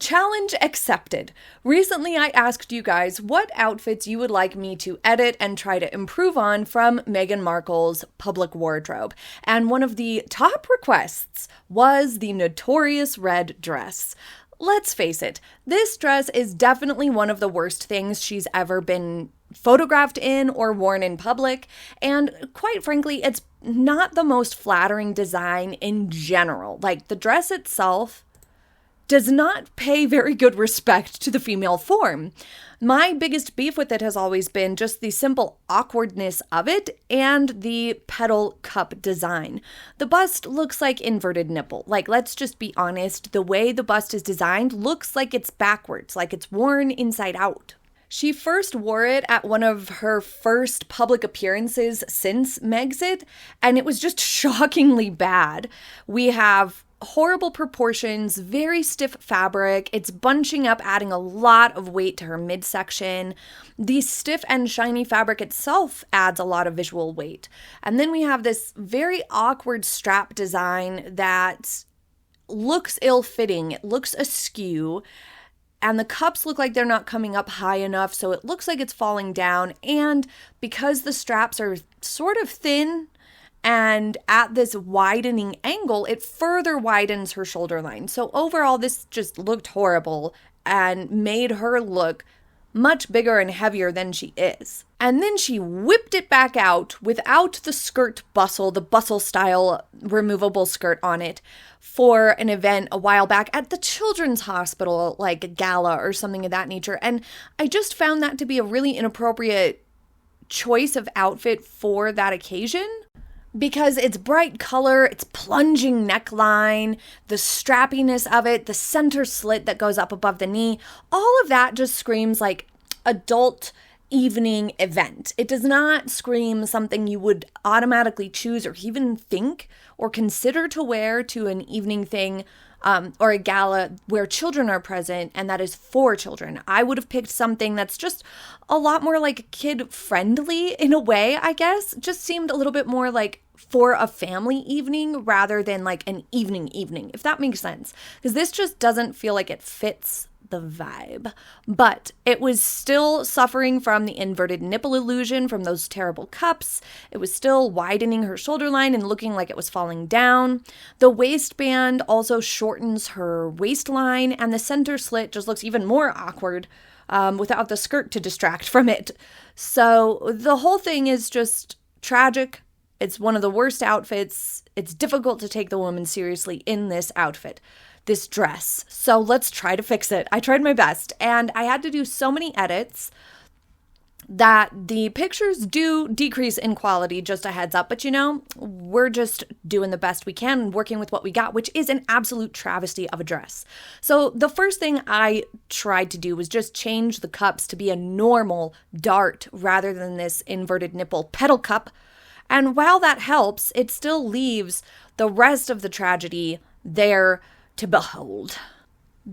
Challenge accepted. Recently, I asked you guys what outfits you would like me to edit and try to improve on from Meghan Markle's public wardrobe. And one of the top requests was the notorious red dress. Let's face it, this dress is definitely one of the worst things she's ever been photographed in or worn in public, and quite frankly, it's not the most flattering design in general. Like, the dress itself does not pay very good respect to the female form. My biggest beef with it has always been just the simple awkwardness of it and the petal cup design. The bust looks like inverted nipple. Like, let's just be honest, the way the bust is designed looks like it's backwards, like it's worn inside out. She first wore it at one of her first public appearances since Megxit, and it was just shockingly bad. We have horrible proportions, very stiff fabric. It's bunching up, adding a lot of weight to her midsection. The stiff and shiny fabric itself adds a lot of visual weight. And then we have this very awkward strap design that looks ill-fitting. It looks askew. And the cups look like they're not coming up high enough, so it looks like it's falling down. And because the straps are sort of thin and at this widening angle, it further widens her shoulder line. So overall, this just looked horrible and made her look much bigger and heavier than she is. And then she whipped it back out without the skirt bustle, the bustle style removable skirt on it, for an event a while back at the children's hospital, like a gala or something of that nature. And I just found that to be a really inappropriate choice of outfit for that occasion, because it's bright color, it's plunging neckline, the strappiness of it, the center slit that goes up above the knee, all of that just screams like adult evening event. It does not scream something you would automatically choose or even think or consider to wear to an evening thing or a gala where children are present, and that is for children. I would have picked something that's just a lot more like kid friendly in a way, I guess. Just seemed a little bit more like for a family evening rather than like an evening, if that makes sense. Because this just doesn't feel like it fits the vibe. But it was still suffering from the inverted nipple illusion from those terrible cups. It was still widening her shoulder line and looking like it was falling down. The waistband also shortens her waistline, and the center slit just looks even more awkward without the skirt to distract from it. So the whole thing is just tragic. It's one of the worst outfits. It's difficult to take the woman seriously in this outfit, this dress. So let's try to fix it. I tried my best, and I had to do so many edits that the pictures do decrease in quality, just a heads up. But you know, we're just doing the best we can and working with what we got, which is an absolute travesty of a dress. So the first thing I tried to do was just change the cups to be a normal dart rather than this inverted nipple petal cup. And while that helps, it still leaves the rest of the tragedy there to behold.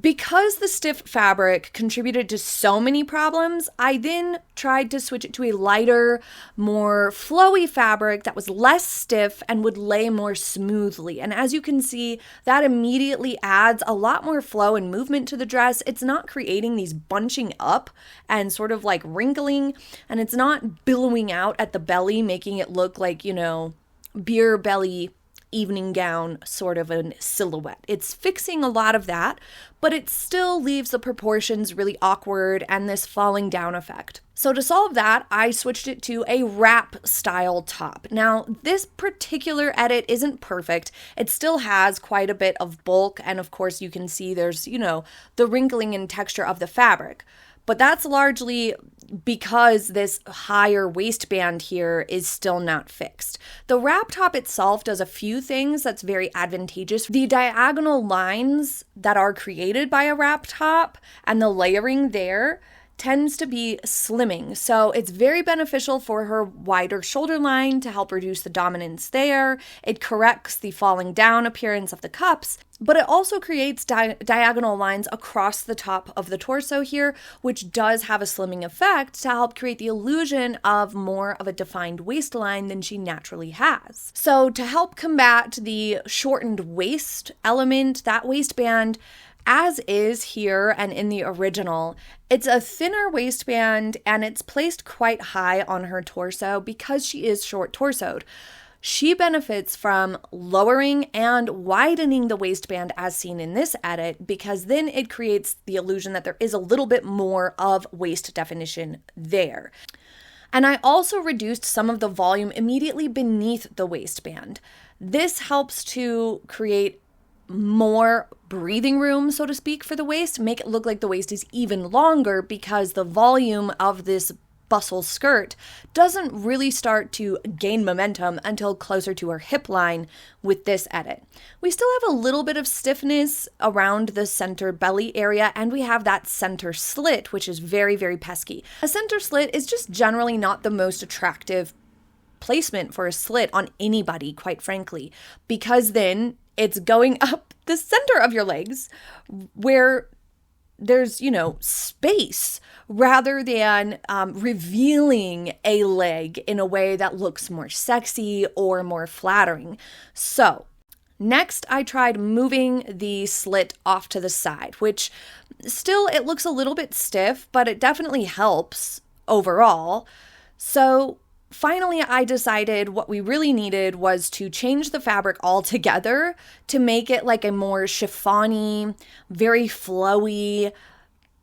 Because the stiff fabric contributed to so many problems, I then tried to switch it to a lighter, more flowy fabric that was less stiff and would lay more smoothly. And as you can see, that immediately adds a lot more flow and movement to the dress. It's not creating these bunching up and sort of like wrinkling, and it's not billowing out at the belly, making it look like, you know, beer belly evening gown sort of a silhouette. It's fixing a lot of that, but it still leaves the proportions really awkward and this falling down effect. So to solve that, I switched it to a wrap style top. Now, this particular edit isn't perfect. It still has quite a bit of bulk, and of course you can see there's, you know, the wrinkling and texture of the fabric. But that's largely because this higher waistband here is still not fixed. The wrap top itself does a few things that's very advantageous. The diagonal lines that are created by a wrap top and the layering there tends to be slimming. So it's very beneficial for her wider shoulder line to help reduce the dominance there. It corrects the falling down appearance of the cups, but it also creates diagonal lines across the top of the torso here, which does have a slimming effect to help create the illusion of more of a defined waistline than she naturally has. So to help combat the shortened waist element, that waistband As is here and in the original, it's a thinner waistband and it's placed quite high on her torso because she is short torsoed. She benefits from lowering and widening the waistband as seen in this edit, because then it creates the illusion that there is a little bit more of waist definition there. And I also reduced some of the volume immediately beneath the waistband. This helps to create more breathing room, so to speak, for the waist, make it look like the waist is even longer, because the volume of this bustle skirt doesn't really start to gain momentum until closer to her hip line with this edit. We still have a little bit of stiffness around the center belly area, and we have that center slit, which is very, very pesky. A center slit is just generally not the most attractive placement for a slit on anybody, quite frankly, because then it's going up the center of your legs where there's, space, rather than revealing a leg in a way that looks more sexy or more flattering. So next, I tried moving the slit off to the side, which still, it looks a little bit stiff, but it definitely helps overall. So finally, I decided what we really needed was to change the fabric altogether to make it like a more chiffony, very flowy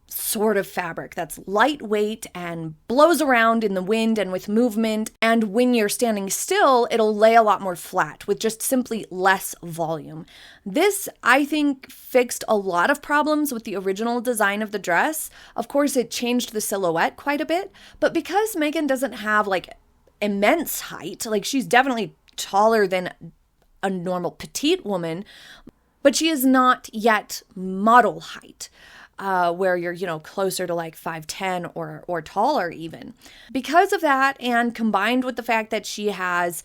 sort of fabric that's lightweight and blows around in the wind and with movement. And when you're standing still, it'll lay a lot more flat with just simply less volume. This, I think, fixed a lot of problems with the original design of the dress. Of course, it changed the silhouette quite a bit, but because Meghan doesn't have immense height, she's definitely taller than a normal petite woman, but she is not yet model height, where you're, closer to 5'10" or taller even. Because of that, and combined with the fact that she has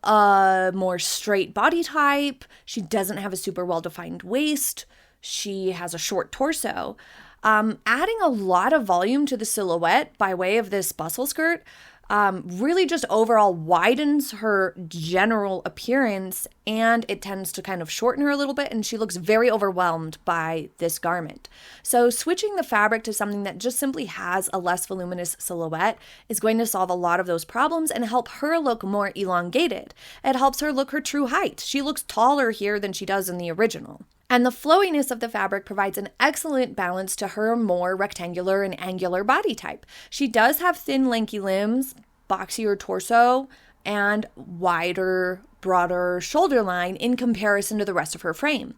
a more straight body type, she doesn't have a super well-defined waist, she has a short torso, adding a lot of volume to the silhouette by way of this bustle skirt really just overall widens her general appearance, and it tends to kind of shorten her a little bit, and she looks very overwhelmed by this garment. So switching the fabric to something that just simply has a less voluminous silhouette is going to solve a lot of those problems and help her look more elongated. It helps her look her true height. She looks taller here than she does in the original. And the flowiness of the fabric provides an excellent balance to her more rectangular and angular body type. She does have thin, lanky limbs, boxier torso, and wider, broader shoulder line in comparison to the rest of her frame.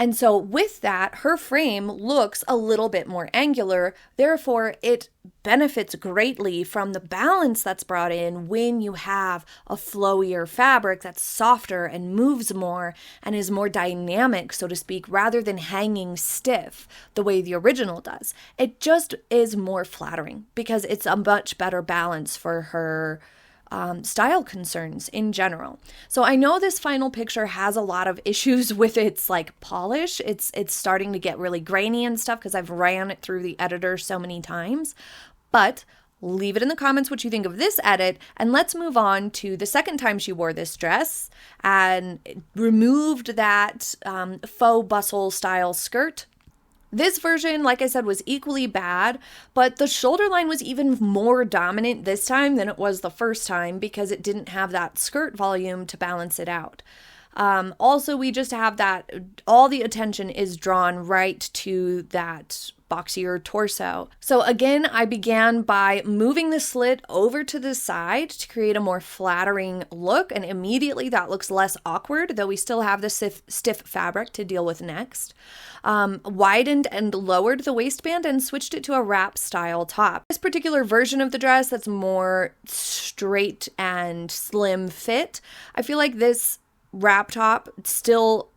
And so with that, her frame looks a little bit more angular. Therefore, it benefits greatly from the balance that's brought in when you have a flowier fabric that's softer and moves more and is more dynamic, so to speak, rather than hanging stiff the way the original does. It just is more flattering because it's a much better balance for her style concerns in general. So I know this final picture has a lot of issues with its polish. It's starting to get really grainy and stuff because I've ran it through the editor so many times. But leave it in the comments what you think of this edit, and let's move on to the second time she wore this dress and removed that faux bustle style skirt. This version, like I said, was equally bad, but the shoulder line was even more dominant this time than it was the first time because it didn't have that skirt volume to balance it out. Also, we just have that all the attention is drawn right to that boxier torso. So again, I began by moving the slit over to the side to create a more flattering look, and immediately that looks less awkward, though we still have the stiff fabric to deal with next. Widened and lowered the waistband and switched it to a wrap style top. This particular version of the dress that's more straight and slim fit, I feel like this wrap top still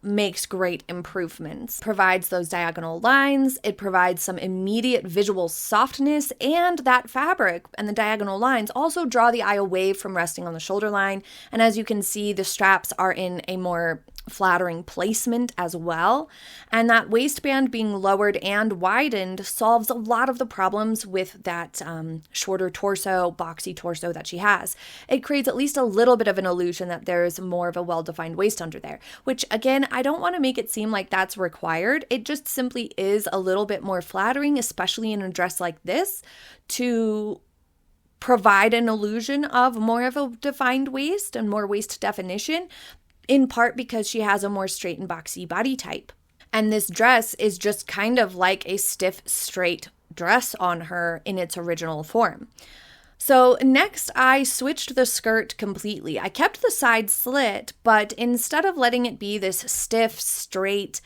makes great improvements. Provides those diagonal lines, it provides some immediate visual softness, and that fabric and the diagonal lines also draw the eye away from resting on the shoulder line. And as you can see, the straps are in a more flattering placement as well. And that waistband being lowered and widened solves a lot of the problems with that shorter torso, boxy torso that she has. It creates at least a little bit of an illusion that there's more of a well-defined waist under there, which again, I don't want to make it seem like that's required. It just simply is a little bit more flattering, especially in a dress like this, to provide an illusion of more of a defined waist and more waist definition, in part because she has a more straight and boxy body type. And this dress is just kind of like a stiff, straight dress on her in its original form. So next, I switched the skirt completely. I kept the side slit, but instead of letting it be this stiff, straight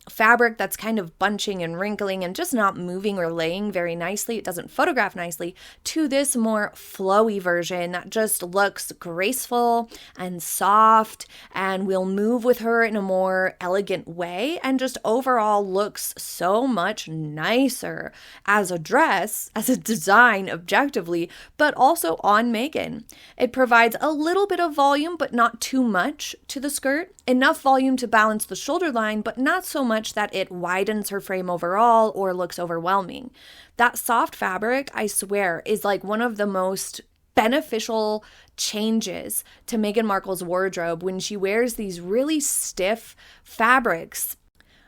fabric that's kind of bunching and wrinkling and just not moving or laying very nicely, it doesn't photograph nicely, to this more flowy version that just looks graceful and soft and will move with her in a more elegant way and just overall looks so much nicer as a dress, as a design objectively, but also on Meghan. It provides a little bit of volume, but not too much to the skirt, enough volume to balance the shoulder line, but not so much that it widens her frame overall or looks overwhelming. That soft fabric, I swear, is like one of the most beneficial changes to Meghan Markle's wardrobe when she wears these really stiff fabrics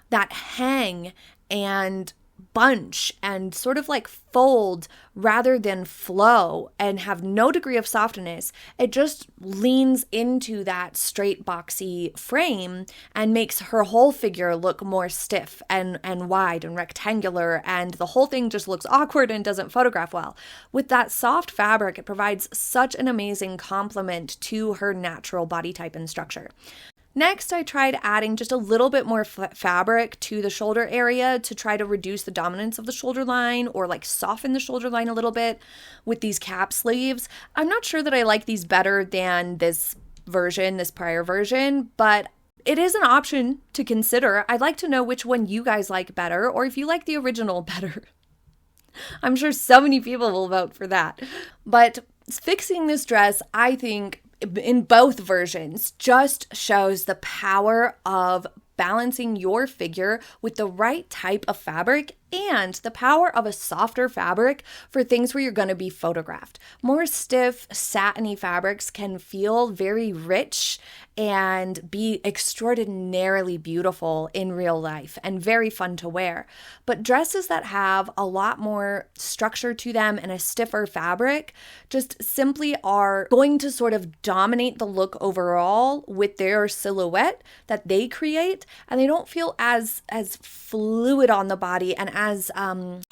that hang and bunch and sort of like fold rather than flow and have no degree of softness. It just leans into that straight boxy frame and makes her whole figure look more stiff and wide and rectangular, and the whole thing just looks awkward and doesn't photograph well. With that soft fabric, it provides such an amazing complement to her natural body type and structure. Next, I tried adding just a little bit more fabric to the shoulder area to try to reduce the dominance of the shoulder line or like soften the shoulder line a little bit with these cap sleeves. I'm not sure that I like these better than this prior version, but it is an option to consider. I'd like to know which one you guys like better, or if you like the original better. I'm sure so many people will vote for that. But fixing this dress, I think, in both versions, just shows the power of balancing your figure with the right type of fabric and the power of a softer fabric for things where you're going to be photographed. More stiff, satiny fabrics can feel very rich and be extraordinarily beautiful in real life and very fun to wear. But dresses that have a lot more structure to them and a stiffer fabric just simply are going to sort of dominate the look overall with their silhouette that they create, and they don't feel as fluid on the body and as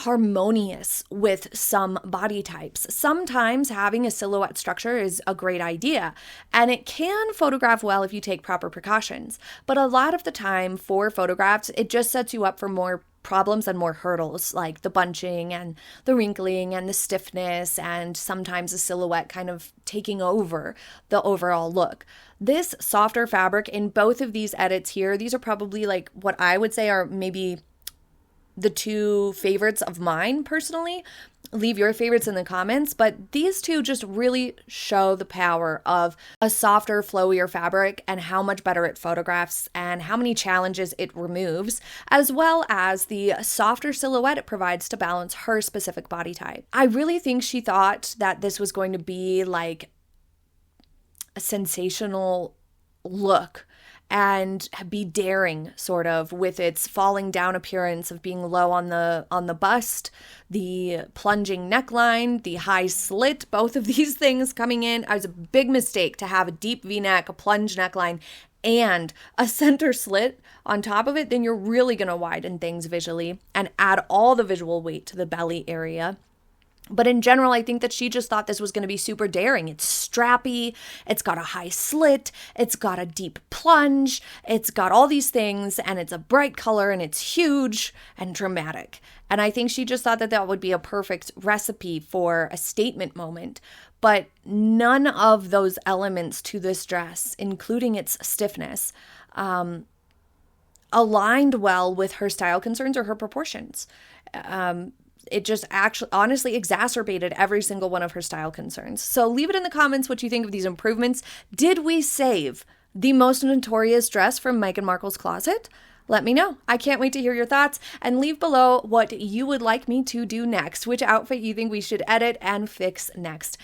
harmonious with some body types. Sometimes having a silhouette structure is a great idea, and it can photograph well if you take proper precautions. But a lot of the time for photographs, it just sets you up for more problems and more hurdles, like the bunching and the wrinkling and the stiffness, and sometimes a silhouette kind of taking over the overall look. This softer fabric in both of these edits here, these are probably like what I would say are maybe the two favorites of mine personally. Leave your favorites in the comments, but these two just really show the power of a softer, flowier fabric and how much better it photographs and how many challenges it removes, as well as the softer silhouette it provides to balance her specific body type. I really think she thought that this was going to be like a sensational look and be daring, sort of, with its falling down appearance of being low on the bust, the plunging neckline, the high slit, both of these things coming in. It was a big mistake to have a deep V-neck, a plunge neckline, and a center slit on top of it. Then you're really going to widen things visually and add all the visual weight to the belly area. But in general, I think that she just thought this was going to be super daring. It's strappy, it's got a high slit, it's got a deep plunge, it's got all these things, and it's a bright color, and it's huge and dramatic. And I think she just thought that that would be a perfect recipe for a statement moment. But none of those elements to this dress, including its stiffness, aligned well with her style concerns or her proportions. It just actually honestly exacerbated every single one of her style concerns. So leave it in the comments what you think of these improvements. Did we save The most notorious dress from Meghan Markle's closet? Let me know. I can't wait to hear your thoughts, and leave below what you would like me to do next, which outfit you think we should edit and fix next.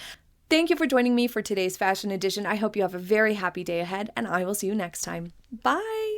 Thank you for joining me for today's fashion edition. I hope you have a very happy day ahead, and I will see you next time. Bye!